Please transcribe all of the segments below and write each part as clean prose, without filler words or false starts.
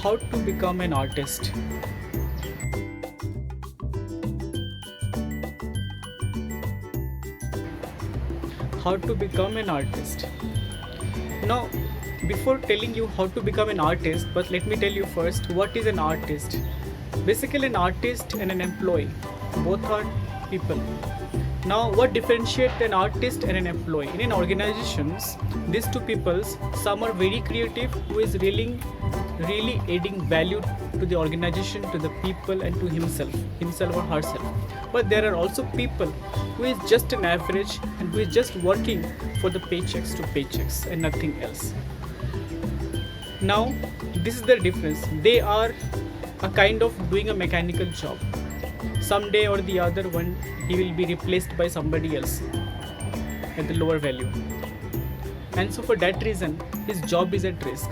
How to become an artist. How to become an artist. Now, before telling you how to become an artist, but let me tell you first what is an artist. Basically, an artist and an employee both are people. Now, what differentiates an artist and an employee? In an organizations, these two peoples, some are very creative, who is really adding value to the organization, to the people, and to himself or herself. But there are also people who is just an average and who is just working for the paychecks to paychecks and nothing else. Now, this is the difference. They are a kind of doing a mechanical job. Someday or the other one, he will be replaced by somebody else at the lower value. And so for that reason, his job is at risk.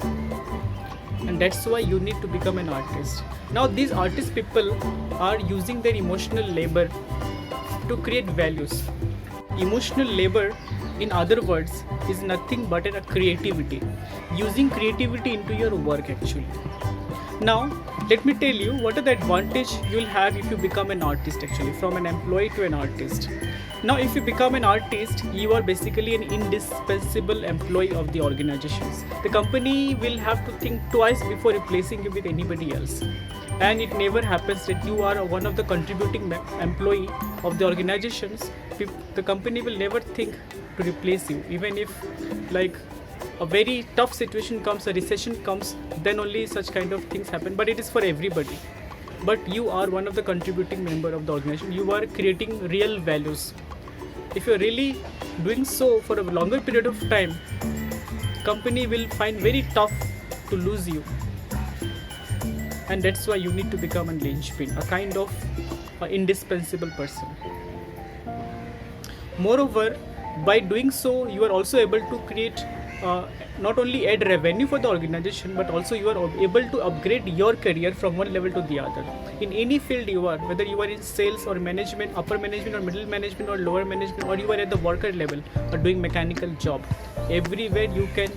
And that's why you need to become an artist. Now these artist people are using their emotional labor to create values. Emotional labor, in other words, is nothing but a creativity. Using creativity into your work actually. Now, let me tell you what are the advantage you will have if you become an artist actually, from an employee to an artist. Now, if you become an artist, you are basically an indispensable employee of the organizations. The company will have to think twice before replacing you with anybody else. And it never happens that you are one of the contributing employee of the organizations. The company will never think to replace you, even if like a very tough situation comes, a recession comes, then only such kind of things happen. But it is for everybody. But you are one of the contributing member of the organization. You are creating real values. If you are really doing so for a longer period of time, company will find very tough to lose you. And that's why you need to become a linchpin, a kind of indispensable person. Moreover, by doing so, you are also able to create not only add revenue for the organization, but also you are able to upgrade your career from one level to the other. In any field you are, whether you are in sales or management, upper management or middle management or lower management, or you are at the worker level or doing mechanical job, everywhere you can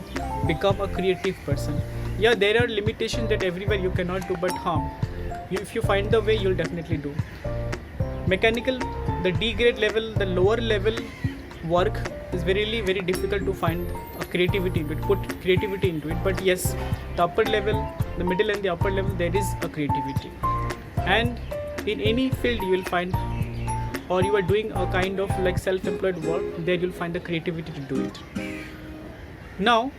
become a creative person. Yeah, there are limitations that everywhere you cannot do, but if you find the way, you'll definitely do. Mechanical, the D grade level, the lower level work is very difficult to find a creativity into it, put creativity into it. But yes, the upper level, the middle and the upper level, there is a creativity. And in any field you will find, or you are doing a kind of like self-employed work, there you'll find the creativity to do it. Now,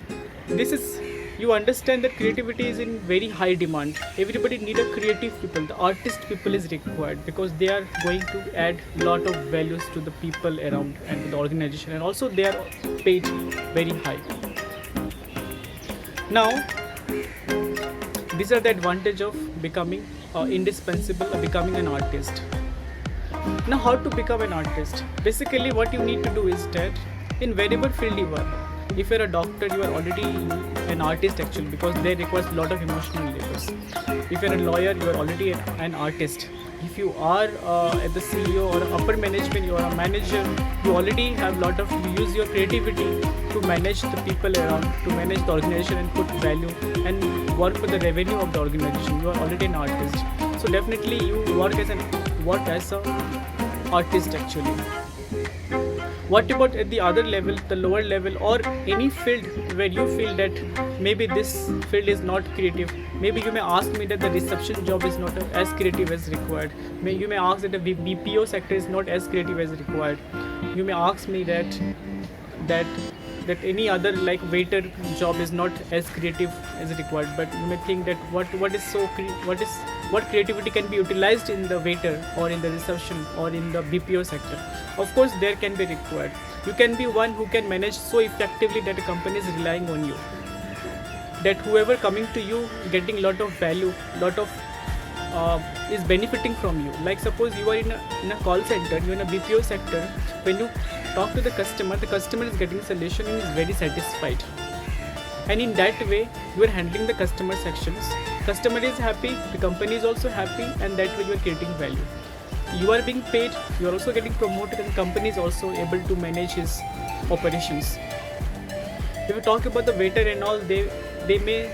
you understand that creativity is in very high demand. Everybody need a creative people. The artist people is required because they are going to add lot of values to the people around and to the organization, and also they are paid very high. Now, these are the advantage of becoming indispensable or becoming an artist. Now, how to become an artist? Basically, what you need to do is that in wherever field you are, if you're a doctor, you are already an artist actually, because they requires a lot of emotional labors. If you're a lawyer, you are already an artist. If you are at the CEO or upper management, you are a manager, you already have you use your creativity to manage the people around, to manage the organization and put value and work for the revenue of the organization. You are already an artist. So definitely you work as an artist actually. What about at the other level, the lower level, or any field where you feel that maybe this field is not creative? Maybe you may ask me that the reception job is not as creative as required. You may ask that the BPO sector is not as creative as required. You may ask me that any other like waiter job is not as creative as required. But you may think that what creativity can be utilized in the waiter or in the reception or in the BPO sector. Of course, there can be required. You can be one who can manage so effectively that a company is relying on you. That whoever coming to you getting lot of value, is benefiting from you. Like suppose you are in a call center, you are in a BPO sector. When you talk to the customer is getting solution and is very satisfied. And in that way, you are handling the customer sections. Customer is happy, the company is also happy, and that way you are creating value. You are being paid, you are also getting promoted, and the company is also able to manage his operations. If you talk about the waiter and all, they may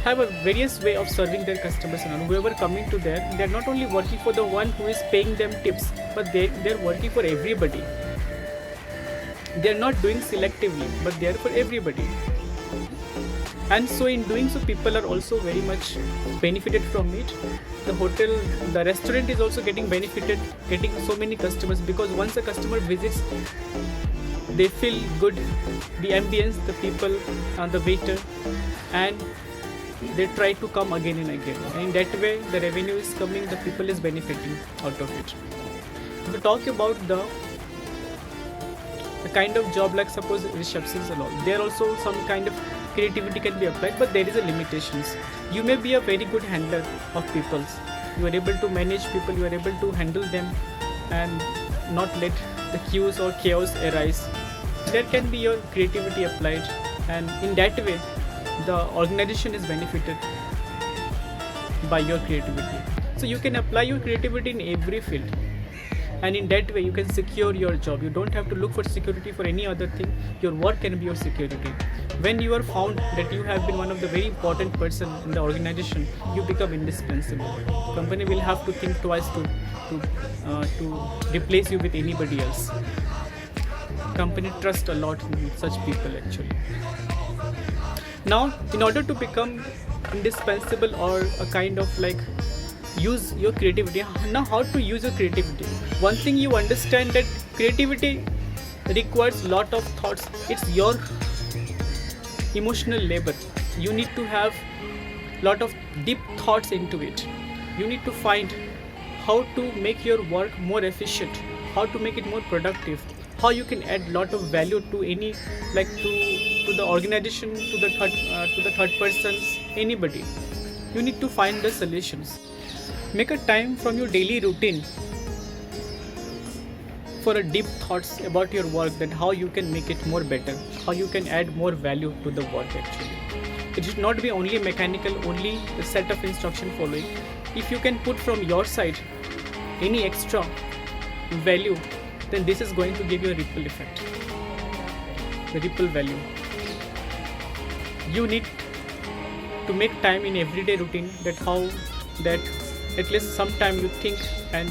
have a various way of serving their customers, and whoever coming to there, they're not only working for the one who is paying them tips, but they're working for everybody. They're not doing selectively, but they're for everybody. And so in doing so, people are also very much benefited from it. The restaurant is also getting benefited, getting so many customers, because once a customer visits, they feel good, the ambience, the people, and the waiter, and they try to come again and again. And in that way, the revenue is coming, the people is benefiting out of it. If we talk about the kind of job, like suppose receptions and all, there also some kind of creativity can be applied, but there is a limitations. You may be a very good handler of people. You are able to manage people, you are able to handle them and not let the queues or chaos arise. There can be your creativity applied, and in that way the organization is benefited by your creativity. So you can apply your creativity in every field, and in that way you can secure your job. You don't have to look for security for any other thing. Your work can be your security. When you are found that you have been one of the very important person in the organization, you become indispensable. Company will have to think twice to replace you with anybody else. Company trust a lot in such people actually. Now, in order to become indispensable or a kind of like use your creativity, now how to use your creativity? One thing you understand, that creativity requires lot of thoughts. It's your emotional labor. You need to have lot of deep thoughts into it. You need to find how to make your work more efficient, how to make it more productive, how you can add lot of value to any, like to the organization, to the third persons, anybody. You need to find the solutions. Make a time from your daily routine for a deep thoughts about your work, that how you can make it more better, how you can add more value to the work actually. It should not be only mechanical, only a set of instruction following. If you can put from your side any extra value, then this is going to give you a ripple effect, the ripple value. You need to make time in everyday routine, that at least sometime you think and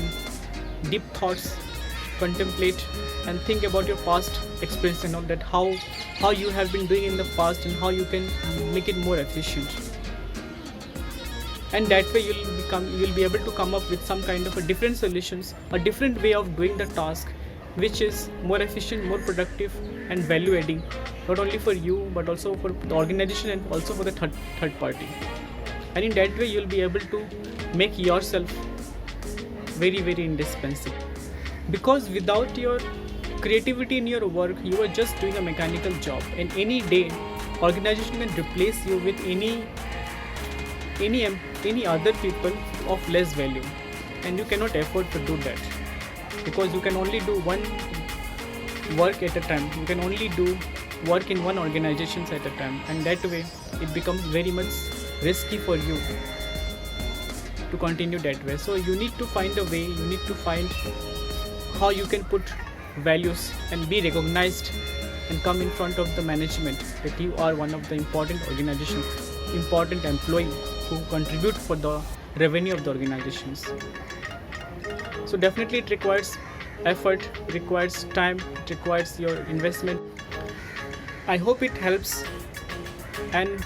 deep thoughts, contemplate and think about your past experience and all that, how you have been doing in the past and how you can make it more efficient. And that way you'll be able to come up with some kind of a different solutions, a different way of doing the task, which is more efficient, more productive and value adding, not only for you but also for the organization and also for the third party. And in that way you'll be able to make yourself very, very indispensable. Because without your creativity in your work, you are just doing a mechanical job, and any day organization can replace you with any other people of less value, and you cannot afford to do that, because you can only do one work at a time. You can only do work in one organization at a time, and that way it becomes very much risky for you to continue that way. So you need to find a way, you need to find how you can put values and be recognized and come in front of the management that you are one of the important organization, important employee who contribute for the revenue of the organizations. So definitely it requires effort, it requires time, it requires your investment. I hope it helps and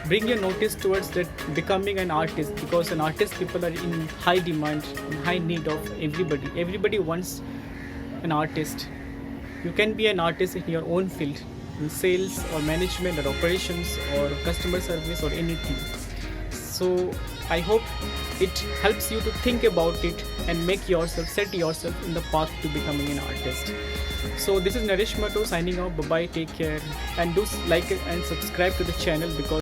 bring your notice towards that becoming an artist, because an artist people are in high demand, in high need of everybody. Everybody wants an artist. You can be an artist in your own field, in sales or management or operations or customer service or anything. So I hope it helps you to think about it and set yourself in the path to becoming an artist. So this is Naresh Mato signing off. Bye bye, take care, and do like and subscribe to the channel, because